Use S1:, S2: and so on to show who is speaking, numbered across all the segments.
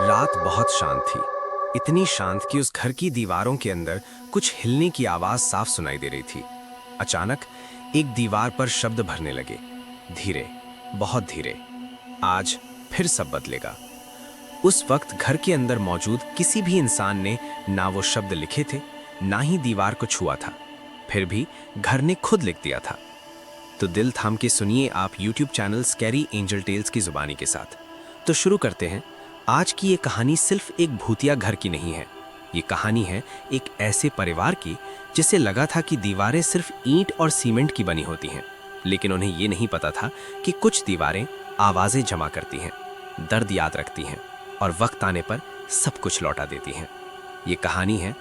S1: रात बहुत शांत थी। इतनी शांत कि उस घर की दीवारों के अंदर कुछ हिलने की आवाज साफ सुनाई दे रही थी। अचानक एक दीवार पर शब्द भरने लगे, धीरे, बहुत धीरे। आज फिर सब बदलेगा। उस वक्त घर के अंदर मौजूद किसी भी इंसान ने ना वो शब्द लिखे थे, ना ही दीवार को छुआ था। फिर भी घर ने खुद लिख दिया था। तो दिल थाम के सुनिए आप YouTube channel scary angel tales की जुबानी के साथ। तो शुरू करते हैं। आज की ये कहानी सिर्फ एक भूतिया घर की नहीं है। ये कहानी है एक ऐसे परिवार की जिसे लगा था कि दीवारें सिर्फ ईंट और सीमेंट की बनी होती हैं, लेकिन उन्हें ये नहीं पता था कि कुछ दीवारें आवाजें जमा करती हैं, दर्द याद रखती हैं और वक्त आने पर सब कुछ लौटा देती हैं। ये कहानी है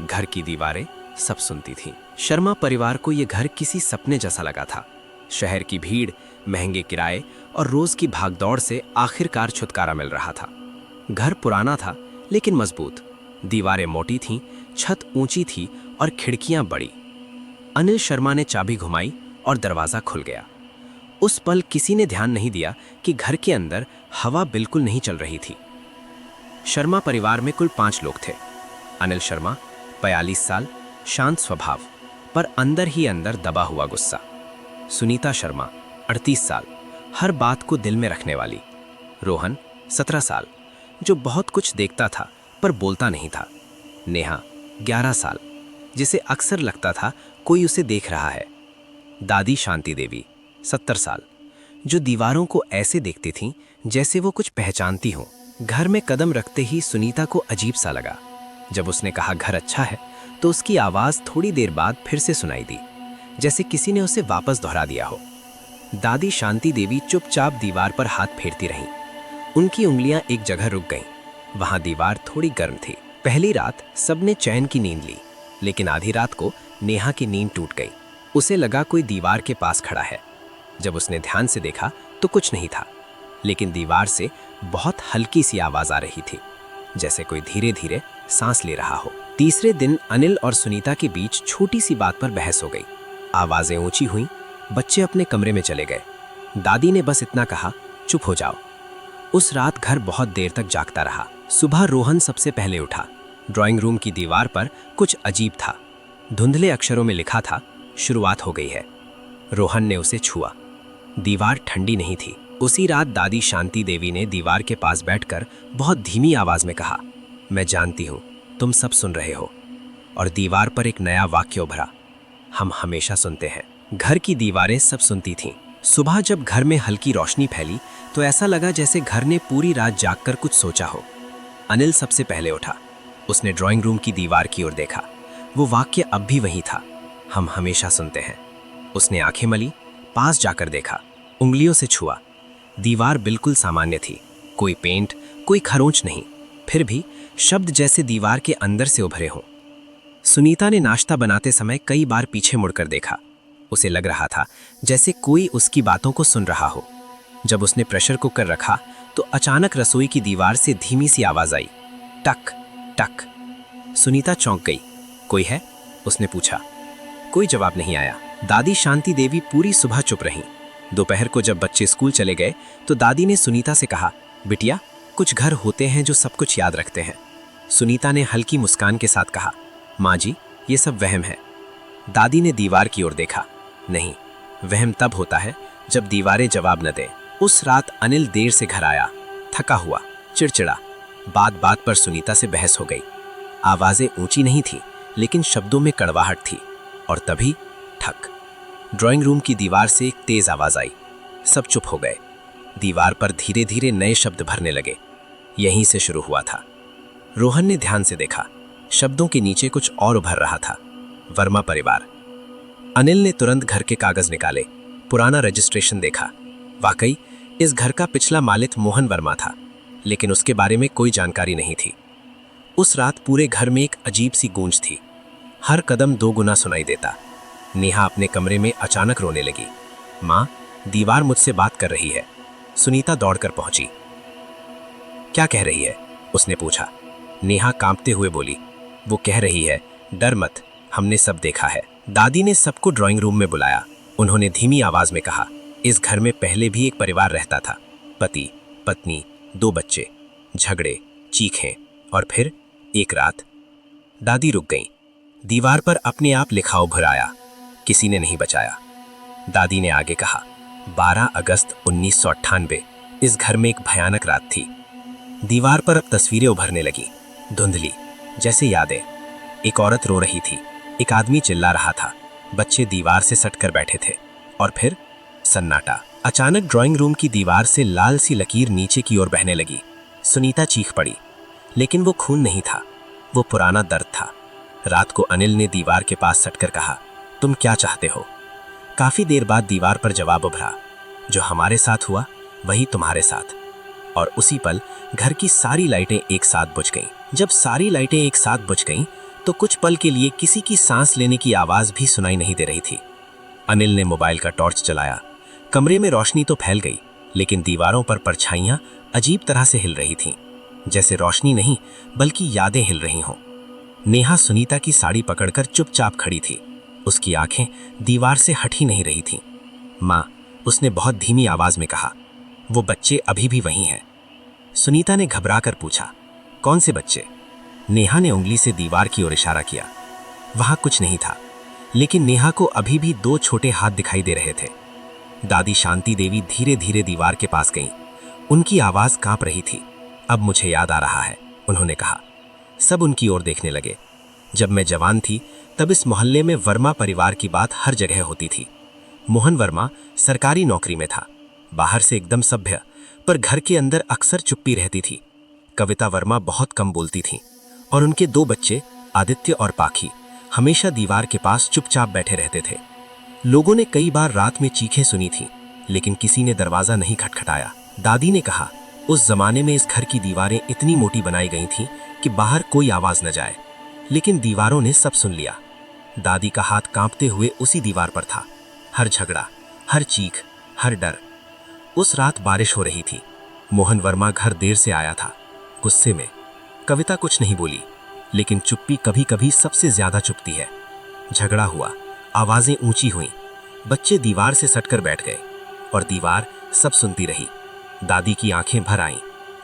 S1: घर की दीवारें सब सुनती थीं। शर्मा परिवार को ये घर किसी सपने जैसा लगा था। शहर की भीड़, महंगे किराए और रोज की भागदौड़ से आखिरकार छुटकारा मिल रहा था। घर पुराना था लेकिन मजबूत। दीवारें मोटी थीं, छत ऊंची थी और खिड़कियां बड़ी। अनिल शर्मा ने चाबी घुमाई और दरवाजा खुल गया। उस पल किसी ने ध्यान नहीं दिया कि घर के अंदर हवा बिल्कुल नहीं चल रही थी। शर्मा परिवार में कुल 5 लोग थे। अनिल शर्मा 42 साल, शांत स्वभाव, पर अंदर ही अंदर दबा हुआ गुस्सा। सुनीता शर्मा 38 साल, हर बात को दिल में रखने वाली। रोहन 17 साल, जो बहुत कुछ देखता था पर बोलता नहीं था। नेहा 11 साल, जिसे अक्सर लगता था कोई उसे देख रहा है। दादी शांति देवी 70 साल, जो दीवारों को ऐसे देखती थीं जैसे वो कुछ पहचानती हों। घर में कदम रखते ही सुनीता को अजीब सा लगा। जब उसने कहा घर अच्छा है, तो उसकी आवाज़ थोड़ी देर बाद फिर से सुनाई दी, जैसे किसी ने उसे वापस दोहरा दिया हो। दादी शांति देवी चुपचाप दीवार पर हाथ फेरती रहीं। उनकी उंगलियां एक जगह रुक गईं। वहां दीवार थोड़ी गर्म थी। पहली रात सबने चैन की नींद ली, लेकिन आधी रात को नेहा की नींद टूट गई। उसे लगा कोई दीवार के पास खड़ा है। जब उसने ध्यान से देखा तो कुछ नहीं था, लेकिन दीवार से बहुत हल्की सी आवाज आ रही थी, जैसे कोई धीरे धीरे सांस ले रहा हो। तीसरे दिन अनिल और सुनीता के बीच छोटी सी बात पर बहस हो गई। आवाजें ऊंची हुई, बच्चे अपने कमरे में चले गए। दादी ने बस इतना कहा, चुप हो जाओ। उस रात घर बहुत देर तक जागता रहा। सुबह रोहन सबसे पहले उठा। ड्राइंग रूम की दीवार पर कुछ अजीब था। धुंधले अक्षरों में लिखा था, शुरुआत हो गई है। रोहन ने उसे छुआ। दीवार ठंडी नहीं थी। उसी रात दादी शांति देवी ने दीवार के पास बैठकर बहुत धीमी आवाज में कहा, मैं जानती हूँ तुम सब सुन रहे हो। और दीवार पर एक नया वाक्य उभरा, हम हमेशा सुनते हैं। घर की दीवारें सब सुनती थीं। सुबह जब घर में हल्की रोशनी फैली तो ऐसा लगा जैसे घर ने पूरी रात जागकर कुछ सोचा हो। अनिल सबसे पहले उठा। उसने ड्राइंग रूम की दीवार की ओर देखा। वो वाक्य अब भी वही था, हम हमेशा सुनते हैं। उसने आंखें मली, पास जाकर देखा, उंगलियों से छुआ। दीवार बिल्कुल सामान्य थी, कोई पेंट, कोई खरोंच नहीं। फिर भी शब्द जैसे दीवार के अंदर से उभरे हों। सुनीता ने नाश्ता बनाते समय कई बार पीछे मुड़कर देखा। उसे लग रहा था जैसे कोई उसकी बातों को सुन रहा हो। जब उसने प्रेशर कुकर रखा तो अचानक रसोई की दीवार से धीमी सी आवाज आई, टक टक। सुनीता चौंक गई। कोई है? उसने पूछा। कोई जवाब नहीं आया। दादी शांति देवी पूरी सुबह चुप रहीं। दोपहर को जब बच्चे स्कूल चले गए तो दादी ने सुनीता से कहा, बिटिया, कुछ घर होते हैं जो सब कुछ याद रखते हैं। सुनीता ने हल्की मुस्कान के साथ कहा, माँ जी, ये सब वहम है। दादी ने दीवार की ओर देखा। नहीं, वहम तब होता है जब दीवारें जवाब न दें। उस रात अनिल देर से घर आया, थका हुआ, चिड़चिड़ा। बात बात पर सुनीता से बहस हो गई। आवाजें ऊंची नहीं थी, लेकिन शब्दों में कड़वाहट थी। और तभी ठक। ड्राइंग रूम की दीवार से एक तेज आवाज आई। सब चुप हो गए। दीवार पर धीरे धीरे नए शब्द भरने लगे। यहीं से शुरू हुआ था। रोहन ने ध्यान से देखा। शब्दों के नीचे कुछ और उभर रहा था, वर्मा परिवार। अनिल ने तुरंत घर के कागज निकाले, पुराना रजिस्ट्रेशन देखा। वाकई इस घर का पिछला मालिक मोहन वर्मा था, लेकिन उसके बारे में कोई जानकारी नहीं थी। उस रात पूरे घर में एक अजीब सी गूंज थी। हर कदम 2 गुना सुनाई देता। नेहा अपने कमरे में अचानक रोने लगी। माँ, दीवार मुझसे बात कर रही है। सुनीता दौड़कर पहुंची। क्या कह रही है? उसने पूछा। नेहा कांपते हुए बोली, वो कह रही है, डर मत, हमने सब देखा है। दादी ने सबको ड्राइंग रूम में बुलाया। उन्होंने धीमी आवाज में कहा, इस घर में पहले भी एक परिवार रहता था, पति, पत्नी, 2 बच्चे। झगड़े, चीखें और फिर एक रात। दादी रुक गईं। दीवार पर अपने आप लिखाव भराया, किसी ने नहीं बचाया। दादी ने आगे कहा, 12 अगस्त 1998 इस घर में एक भयानक रात थी। दीवार पर अब तस्वीरें उभरने लगी, धुंधली जैसे यादें। एक औरत रो रही थी, एक आदमी चिल्ला रहा था, बच्चे दीवार से सटकर बैठे थे। और फिर सन्नाटा। अचानक ड्राइंग रूम की दीवार से लाल सी लकीर नीचे की ओर बहने लगी। सुनीता चीख पड़ी, लेकिन वो खून नहीं था, वो पुराना दर्द था। रात को अनिल ने दीवार के पास सटकर कहा, तुम क्या चाहते हो? काफी देर बाद दीवार पर जवाब उभरा, जो हमारे साथ हुआ वही तुम्हारे साथ। और उसी पल घर की सारी लाइटें एक साथ बुझ गईं। जब सारी लाइटें एक साथ बुझ गईं, तो कुछ पल के लिए किसी की सांस लेने की आवाज भी सुनाई नहीं दे रही थी। अनिल ने मोबाइल का टॉर्च जलाया। कमरे में रोशनी तो फैल गई, लेकिन दीवारों पर परछाइयां अजीब तरह से हिल रही थीं, जैसे रोशनी नहीं बल्कि यादें हिल रही हों। नेहा सुनीता की साड़ी पकड़कर चुपचाप खड़ी थी। उसकी आंखें दीवार से हट ही नहीं रही थीं। माँ, उसने बहुत धीमी आवाज में कहा, वो बच्चे अभी भी वहीं हैं। सुनीता ने घबराकर पूछा, कौन से बच्चे? नेहा ने उंगली से दीवार की ओर इशारा किया। वहां कुछ नहीं था, लेकिन नेहा को अभी भी 2 छोटे हाथ दिखाई दे रहे थे। दादी शांति देवी धीरे धीरे दीवार के पास गईं। उनकी आवाज कांप रही थी। अब मुझे याद आ रहा है, उन्होंने कहा। सब उनकी ओर देखने लगे। जब मैं जवान थी, तब इस मोहल्ले में वर्मा परिवार की बात हर जगह होती थी। मोहन वर्मा सरकारी नौकरी में था, बाहर से एकदम सभ्य, पर घर के अंदर अक्सर चुप्पी रहती थी। कविता वर्मा बहुत कम बोलती थी, और उनके 2 बच्चे आदित्य और पाखी हमेशा दीवार के पास चुपचाप बैठे रहते थे। लोगों ने कई बार रात में चीखें सुनी थी, लेकिन किसी ने दरवाजा नहीं खटखटाया। दादी ने कहा, उस जमाने में इस घर की दीवारें इतनी मोटी बनाई गई थीं कि बाहर कोई आवाज न जाए, लेकिन दीवारों ने सब सुन लिया। दादी का हाथ कांपते हुए उसी दीवार पर था। हर झगड़ा, हर चीख, हर डर। उस रात बारिश हो रही थी। मोहन वर्मा घर देर से आया था, गुस्से में। कविता कुछ नहीं बोली, लेकिन चुप्पी कभी कभी सबसे ज्यादा चुपती है। झगड़ा हुआ, आवाजें ऊंची हुईं, बच्चे दीवार से सटकर बैठ गए, और दीवार सब सुनती रही। दादी की आंखें भर आईं।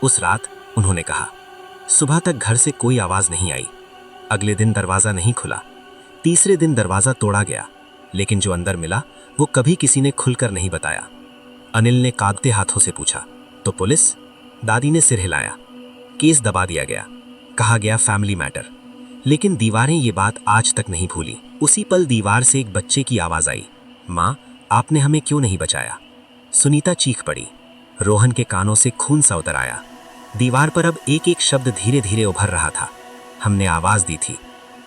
S1: उस रात उन्होंने कहा, सुबह तक घर से कोई आवाज नहीं आई। अगले दिन दरवाजा नहीं खुला। तीसरे दिन दरवाजा तोड़ा गया, लेकिन जो अंदर मिला वो कभी किसी ने खुलकर नहीं बताया। अनिल ने कांपते हाथों से पूछा, तो पुलिस? दादी ने सिर हिलाया। केस दबा दिया गया, कहा गया फैमिली मैटर। लेकिन दीवारें ये बात आज तक नहीं भूली। उसी पल दीवार से एक बच्चे की आवाज आई, माँ, आपने हमें क्यों नहीं बचाया? सुनीता चीख पड़ी। रोहन के कानों से खून सा उतर आया। दीवार पर अब एक एक शब्द धीरे धीरे उभर रहा था। हमने आवाज दी थी,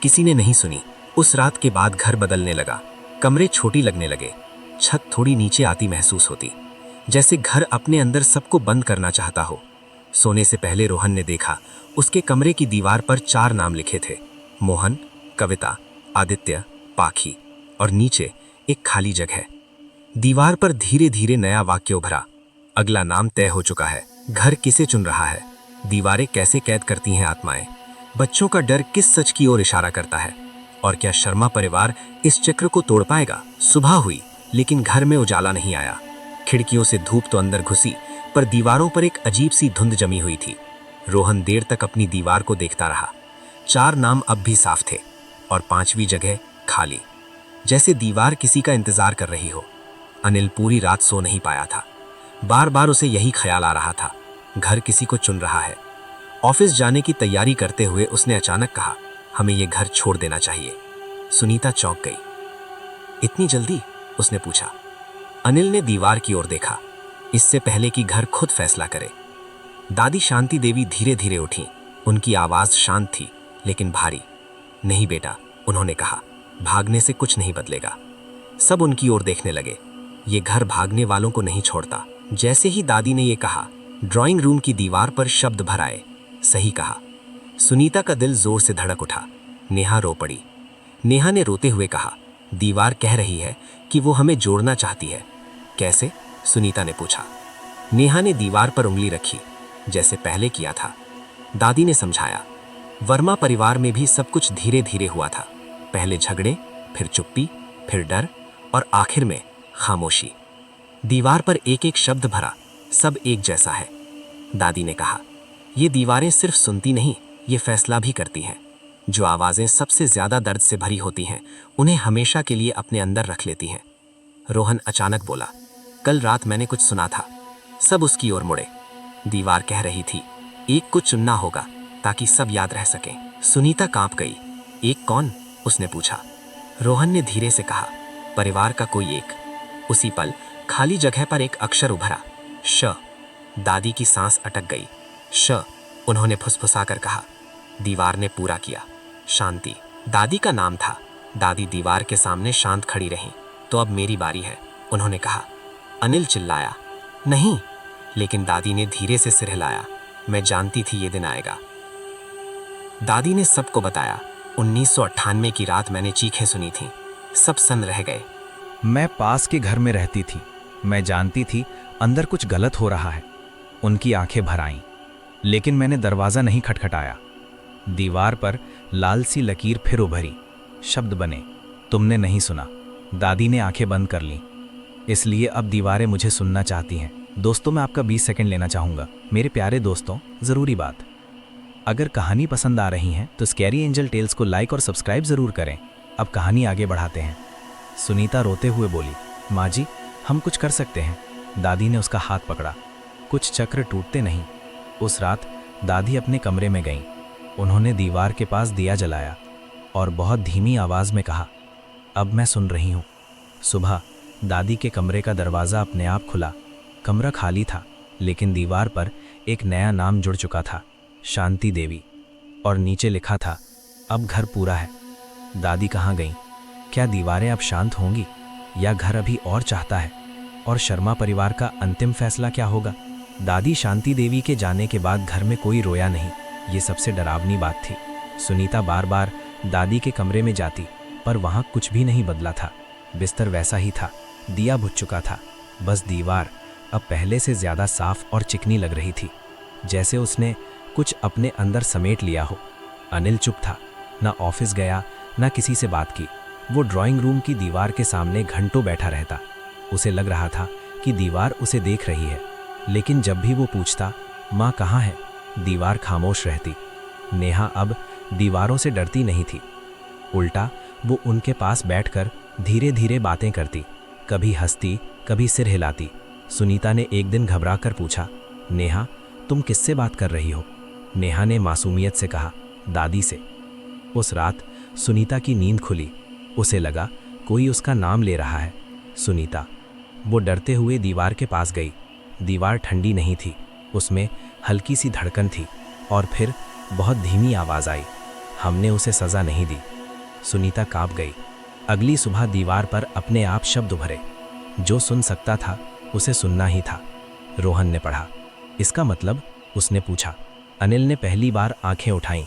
S1: किसी ने नहीं सुनी। उस रात के बाद घर बदलने लगा। कमरे छोटी लगने लगे, छत थोड़ी नीचे आती महसूस होती, जैसे घर अपने अंदर सबको बंद करना चाहता हो। सोने से पहले रोहन ने देखा, उसके कमरे की दीवार पर 4 नाम लिखे थे, मोहन, कविता, आदित्य, पाखी, और नीचे एक खाली जगह। दीवार पर धीरे धीरे नया वाक्य उभरा, अगला नाम तय हो चुका है। घर किसे चुन रहा है? दीवारें कैसे कैद करती हैं आत्माएं? बच्चों का डर किस सच की ओर इशारा करता है? और क्या शर्मा परिवार इस चक्र को तोड़ पाएगा? सुबह हुई, लेकिन घर में उजाला नहीं आया। खिड़कियों से धूप तो अंदर घुसी, पर दीवारों पर एक अजीब सी धुंध जमी हुई थी। रोहन देर तक अपनी दीवार को देखता रहा। 4 नाम अब भी साफ थे, और 5वीं जगह खाली, जैसे दीवार किसी का इंतजार कर रही हो। अनिल पूरी रात सो नहीं पाया था। बार बार उसे यही ख्याल आ रहा था, घर किसी को चुन रहा है। ऑफिस जाने की तैयारी करते हुए उसने अचानक कहा, हमें ये घर छोड़ देना चाहिए। सुनीता चौंक गई। इतनी जल्दी? उसने पूछा। अनिल ने दीवार की ओर देखा, इससे पहले कि घर खुद फैसला करे। दादी शांति देवी धीरे धीरे उठी। उनकी आवाज शांत थी, लेकिन भारी। नहीं बेटा, उन्होंने कहा, भागने से कुछ नहीं बदलेगा। सब उनकी ओर देखने लगे। ये घर भागने वालों को नहीं छोड़ता। जैसे ही दादी ने ये कहा, ड्राइंग रूम की दीवार पर शब्द भर आए, सही कहा। सुनीता का दिल जोर से धड़क उठा। नेहा रो पड़ी। नेहा ने रोते हुए कहा, दीवार कह रही है कि वो हमें जोड़ना चाहती है। कैसे? सुनीता ने पूछा। नेहा ने दीवार पर उंगली रखी, जैसे पहले किया था। दादी ने समझाया, वर्मा परिवार में भी सब कुछ धीरे धीरे हुआ था। पहले झगड़े, फिर चुप्पी, फिर डर, और आखिर में खामोशी। दीवार पर एक एक शब्द भरा, सब एक जैसा है। दादी ने कहा,
S2: ये दीवारें सिर्फ सुनती नहीं, ये फैसला भी करती हैं। जो आवाज़ें सबसे ज़्यादा दर्द से भरी होती हैं, उन्हें हमेशा के लिए अपने अंदर रख लेती हैं। रोहन अचानक बोला, कल रात मैंने कुछ सुना था। सब उसकी ओर मुड़े। दीवार कह रही थी, एक को चुनना होगा ताकि सब याद रह सकें। सुनीता कांप गई। एक कौन? उसने पूछा। रोहन ने धीरे से कहा, परिवार का कोई एक। उसी पल खाली जगह पर एक अक्षर उभरा, श। दादी की सांस अटक गई। श, उन्होंने फुसफुसाकर कहा। दीवार ने पूरा किया, शांति। दादी का नाम था। दादी दीवार के सामने शांत खड़ी रहीं। तो अब मेरी बारी है, उन्होंने कहा। अनिल चिल्लाया, नहीं। लेकिन दादी ने धीरे से सिर हिलाया। मैं जानती थी ये दिन आएगा। दादी ने सबको बताया। 1998 की रात मैंने चीखें सुनी थीं। सब सन्न रह गए।
S3: मैं पास के घर में रहती थी। मैं जानती थी अंदर कुछ गलत हो रहा है। उनकी आंखें भर आईं, लेकिन मैंने दरवाज़ा नहीं खटखटाया। दीवार पर लाल सी लकीर फिर उभरी। शब्द बने, तुमने नहीं सुना। दादी ने आंखें बंद कर लीं। इसलिए अब दीवारें मुझे सुनना चाहती हैं। दोस्तों, मैं आपका 20 सेकंड लेना चाहूँगा। मेरे प्यारे दोस्तों, ज़रूरी बात, अगर कहानी पसंद आ रही हैं तो स्कैरी एंजल टेल्स को लाइक और सब्सक्राइब ज़रूर करें। अब कहानी आगे बढ़ाते हैं। सुनीता रोते हुए बोली, माँ जी, हम कुछ कर सकते हैं। दादी ने उसका हाथ पकड़ा। कुछ चक्र टूटते नहीं। उस रात दादी अपने कमरे में गईं। उन्होंने दीवार के पास दिया जलाया और बहुत धीमी आवाज़ में कहा, अब मैं सुन रही हूँ। सुबह दादी के कमरे का दरवाज़ा अपने आप खुला। कमरा खाली था, लेकिन दीवार पर एक नया नाम जुड़ चुका था, शांति देवी। और नीचे लिखा था, अब घर पूरा है। दादी कहाँ गईं? क्या दीवारें अब शांत होंगी या घर अभी और चाहता है? और शर्मा परिवार का अंतिम फैसला क्या होगा? दादी शांति देवी के जाने के बाद घर में कोई रोया नहीं। ये सबसे डरावनी बात थी। सुनीता बार बार दादी के कमरे में जाती, पर वहाँ कुछ भी नहीं बदला था। बिस्तर वैसा ही था, दिया बुझ चुका था। बस दीवार अब पहले से ज़्यादा साफ और चिकनी लग रही थी, जैसे उसने कुछ अपने अंदर समेट लिया हो। अनिल चुप था, ना ऑफिस गया, ना किसी से बात की। वो ड्राइंग रूम की दीवार के सामने घंटों बैठा रहता। उसे लग रहा था कि दीवार उसे देख रही है, लेकिन जब भी वो पूछता, माँ कहाँ है, दीवार खामोश रहती। नेहा अब दीवारों से डरती नहीं थी। उल्टा वो उनके पास बैठकर धीरे धीरे बातें करती, कभी हंसती, कभी सिर हिलाती। सुनीता ने एक दिन घबराकर पूछा, नेहा, तुम किससे बात कर रही हो? नेहा ने मासूमियत से कहा, दादी से। उस रात सुनीता की नींद खुली। उसे लगा कोई उसका नाम ले रहा है, सुनीता। वो डरते हुए दीवार के पास गई। दीवार ठंडी नहीं थी, उसमें हल्की सी धड़कन थी। और फिर बहुत धीमी आवाज़ आई, हमने उसे सज़ा नहीं दी। सुनीता काँप गई। अगली सुबह दीवार पर अपने आप शब्द उभरे। जो सुन सकता था उसे सुनना ही था। रोहन ने पढ़ा। इसका मतलब? उसने पूछा। अनिल ने पहली बार आंखें उठाईं।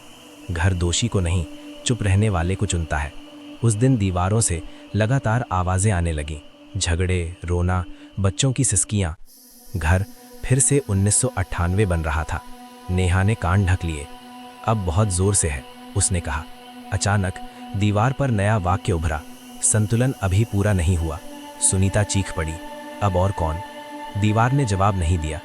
S3: घर दोषी को नहीं, चुप रहने वाले को चुनता है। उस दिन दीवारों से लगातार आवाज़ें आने लगीं, झगड़े, रोना, बच्चों की सिसकियाँ। घर फिर से 1998 बन रहा था। नेहा ने कान ढक लिए। अब बहुत जोर से है, उसने कहा। अचानक दीवार पर नया वाक्य उभरा, संतुलन अभी पूरा नहीं हुआ। सुनीता चीख पड़ी, अब और कौन? दीवार ने जवाब नहीं दिया,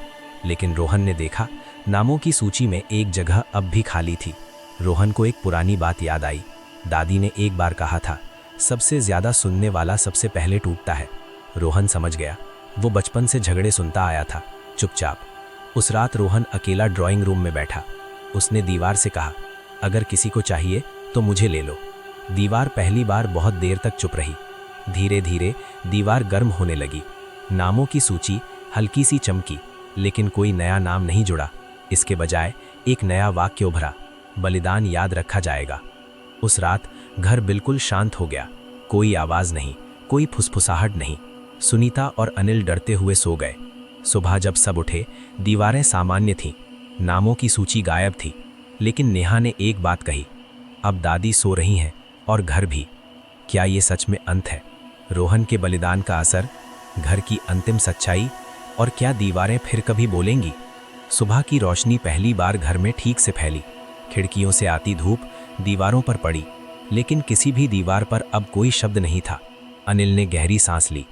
S3: लेकिन रोहन ने देखा, नामों की सूची में एक जगह अब भी खाली थी। रोहन को एक पुरानी बात याद आई। दादी ने एक बार कहा था, सबसे ज़्यादा सुनने वाला सबसे पहले टूटता है। रोहन समझ गया। वो बचपन से झगड़े सुनता आया था, चुपचाप। उस रात रोहन अकेला ड्राइंग रूम में बैठा। उसने दीवार से कहा, अगर किसी को चाहिए तो मुझे ले लो। दीवार पहली बार बहुत देर तक चुप रही। धीरे धीरे दीवार गर्म होने लगी। नामों की सूची हल्की सी चमकी, लेकिन कोई नया नाम नहीं जुड़ा। इसके बजाय एक नया वाक्य उभरा, बलिदान याद रखा जाएगा। उस रात घर बिल्कुल शांत हो गया। कोई आवाज़ नहीं, कोई फुसफुसाहट नहीं। सुनीता और अनिल डरते हुए सो गए। सुबह जब सब उठे, दीवारें सामान्य थीं, नामों की सूची गायब थी। लेकिन नेहा ने एक बात कही, अब दादी सो रही हैं और घर भी। क्या ये सच में अंत है? रोहन के बलिदान का असर, घर की अंतिम सच्चाई, और क्या दीवारें फिर कभी बोलेंगी? सुबह की रोशनी पहली बार घर में ठीक से फैली। खिड़कियों से आती धूप दीवारों पर पड़ी, लेकिन किसी भी दीवार पर अब कोई शब्द नहीं था। अनिल ने गहरी सांस ली।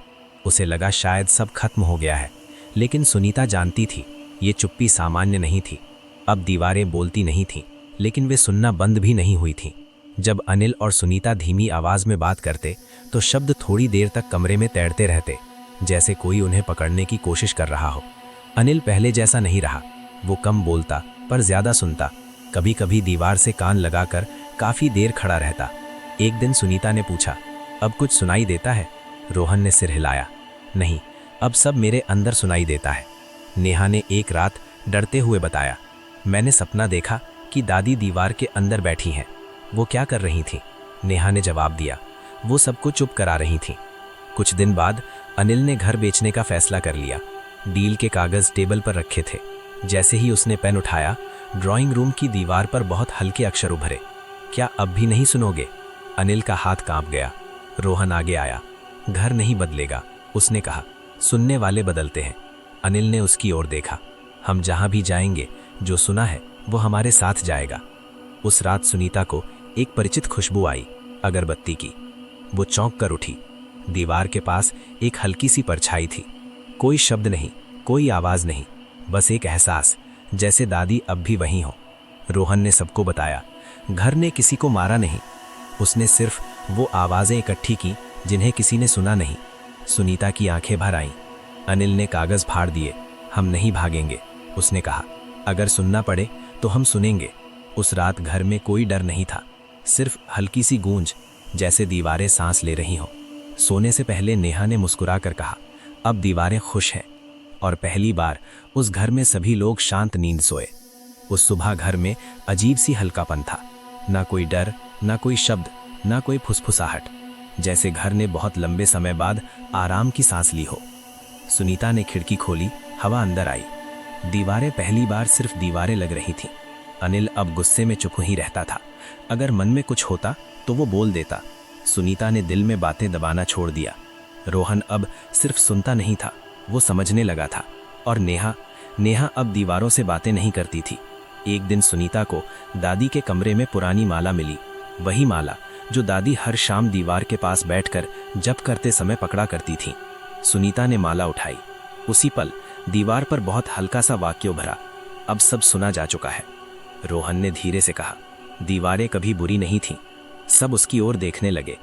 S3: उसे लगा शायद सब खत्म हो गया है, लेकिन सुनीता जानती थी ये चुप्पी सामान्य नहीं थी। अब दीवारें बोलती नहीं थीं, लेकिन वे सुनना बंद भी नहीं हुई थीं। जब अनिल और सुनीता धीमी आवाज में बात करते तो शब्द थोड़ी देर तक कमरे में तैरते रहते, जैसे कोई उन्हें पकड़ने की कोशिश कर रहा हो। अनिल पहले जैसा नहीं रहा। वो कम बोलता पर ज्यादा सुनता। कभी कभी दीवार से कान लगाकर काफी देर खड़ा रहता। एक दिन सुनीता ने पूछा, अब कुछ सुनाई देता है? रोहन ने सिर हिलाया, नहीं, अब सब मेरे अंदर सुनाई देता है। नेहा ने एक रात डरते हुए बताया, मैंने सपना देखा कि दादी दीवार के अंदर बैठी हैं। वो क्या कर रही थी? नेहा ने जवाब दिया, वो सबको चुप करा रही थी। कुछ दिन बाद अनिल ने घर बेचने का फैसला कर लिया। डील के कागज टेबल पर रखे थे। जैसे ही उसने पेन उठाया, ड्राइंग रूम की दीवार पर बहुत हल्के अक्षर उभरे, क्या अब भी नहीं सुनोगे? अनिल का हाथ कांप गया। रोहन आगे आया, घर नहीं बदलेगा, उसने कहा, सुनने वाले बदलते हैं। अनिल ने उसकी ओर देखा, हम जहां भी जाएंगे जो सुना है वो हमारे साथ जाएगा। उस रात सुनीता को एक परिचित खुशबू आई, अगरबत्ती की। वो चौंक कर उठी। दीवार के पास एक हल्की सी परछाई थी। कोई शब्द नहीं, कोई आवाज नहीं, बस एक एहसास, जैसे दादी अब भी वहीं हो। रोहन ने सबको बताया, घर ने किसी को मारा नहीं, उसने सिर्फ वो आवाजें इकट्ठी की जिन्हें किसी ने सुना नहीं। सुनीता की आंखें भर आईं। अनिल ने कागज फाड़ दिए। हम नहीं भागेंगे, उसने कहा, अगर सुनना पड़े तो हम सुनेंगे। उस रात घर में कोई डर नहीं था, सिर्फ हल्की सी गूंज, जैसे दीवारें सांस ले रही हों। सोने से पहले नेहा ने मुस्कुरा कर कहा, अब दीवारें खुश हैं। और पहली बार उस घर में सभी लोग शांत नींद सोए। उस सुबह घर में अजीब सी हल्कापन था, ना कोई डर, ना कोई शब्द, ना कोई फुसफुसाहट, जैसे घर ने बहुत लंबे समय बाद आराम की सांस ली हो। सुनीता ने खिड़की खोली, हवा अंदर आई। दीवारें पहली बार सिर्फ दीवारें लग रही थीं। अनिल अब गुस्से में चुप ही रहता था। अगर मन में कुछ होता तो वो बोल देता। सुनीता ने दिल में बातें दबाना छोड़ दिया। रोहन अब सिर्फ सुनता नहीं था, वो समझने लगा था। और नेहा अब दीवारों से बातें नहीं करती थी। एक दिन सुनीता को दादी के कमरे में पुरानी माला मिली, वही माला जो दादी हर शाम दीवार के पास बैठकर जप करते समय पकड़ा करती थी। सुनीता ने माला उठाई। उसी पल दीवार पर बहुत हल्का सा वाक्य उभरा, अब सब सुना जा चुका है। रोहन ने धीरे से कहा, दीवारें कभी बुरी नहीं थीं। सब उसकी ओर देखने लगे।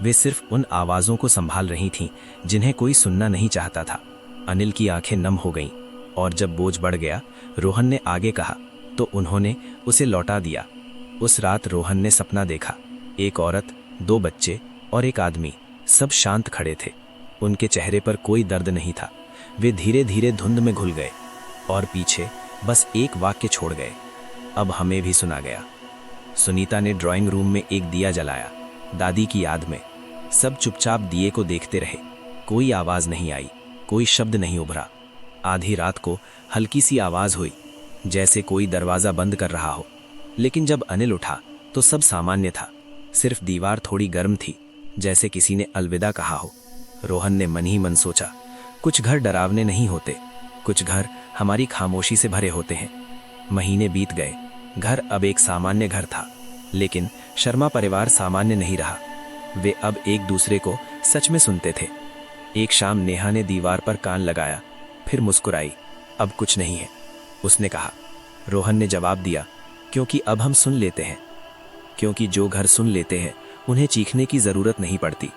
S3: वे सिर्फ उन आवाजों को संभाल रही थीं जिन्हें कोई सुनना नहीं चाहता था। अनिल की आंखें नम हो गईं, और जब बोझ बढ़ गया, रोहन ने आगे कहा तो उन्होंने उसे लौटा दिया। उस रात रोहन ने सपना देखा, एक औरत, 2 बच्चे और एक आदमी, सब शांत खड़े थे। उनके चेहरे पर कोई दर्द नहीं था। वे धीरे धीरे धुंध में घुल गए और पीछे बस एक वाक्य छोड़ गए, अब हमें भी सुना गया। सुनीता ने ड्राइंग रूम में एक दिया जलाया, दादी की याद में। सब चुपचाप दिए को देखते रहे। कोई आवाज नहीं आई, कोई शब्द नहीं उभरा। आधी रात को हल्की सी आवाज हुई, जैसे कोई दरवाजा बंद कर रहा हो। लेकिन जब अनिल उठा तो सब सामान्य था, सिर्फ दीवार थोड़ी गर्म थी, जैसे किसी ने अलविदा कहा हो। रोहन ने मन ही मन सोचा, कुछ घर डरावने नहीं होते, कुछ घर हमारी खामोशी से भरे होते हैं। महीने बीत गए, घर अब एक सामान्य घर था, लेकिन शर्मा परिवार सामान्य नहीं रहा। वे अब एक दूसरे को सच में सुनते थे। एक शाम नेहा ने दीवार पर कान लगाया, फिर मुस्कुराई, अब कुछ नहीं है, उसने कहा। रोहन ने जवाब दिया, क्योंकि अब हम सुन लेते हैं। क्योंकि जो घर सुन लेते हैं उन्हें चीखने की जरूरत नहीं पड़ती।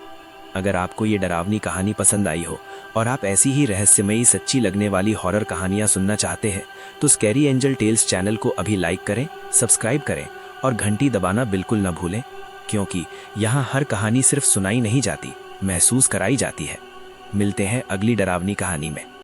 S3: अगर आपको ये डरावनी कहानी पसंद आई हो और आप ऐसी ही रहस्यमयी, सच्ची लगने वाली हॉरर कहानियां सुनना चाहते हैं तो स्कैरी एंजल टेल्स चैनल को अभी लाइक करें, सब्सक्राइब करें और घंटी दबाना बिल्कुल न भूलें, क्योंकि यहाँ हर कहानी सिर्फ सुनाई नहीं जाती, महसूस कराई जाती है। मिलते हैं अगली डरावनी कहानी में।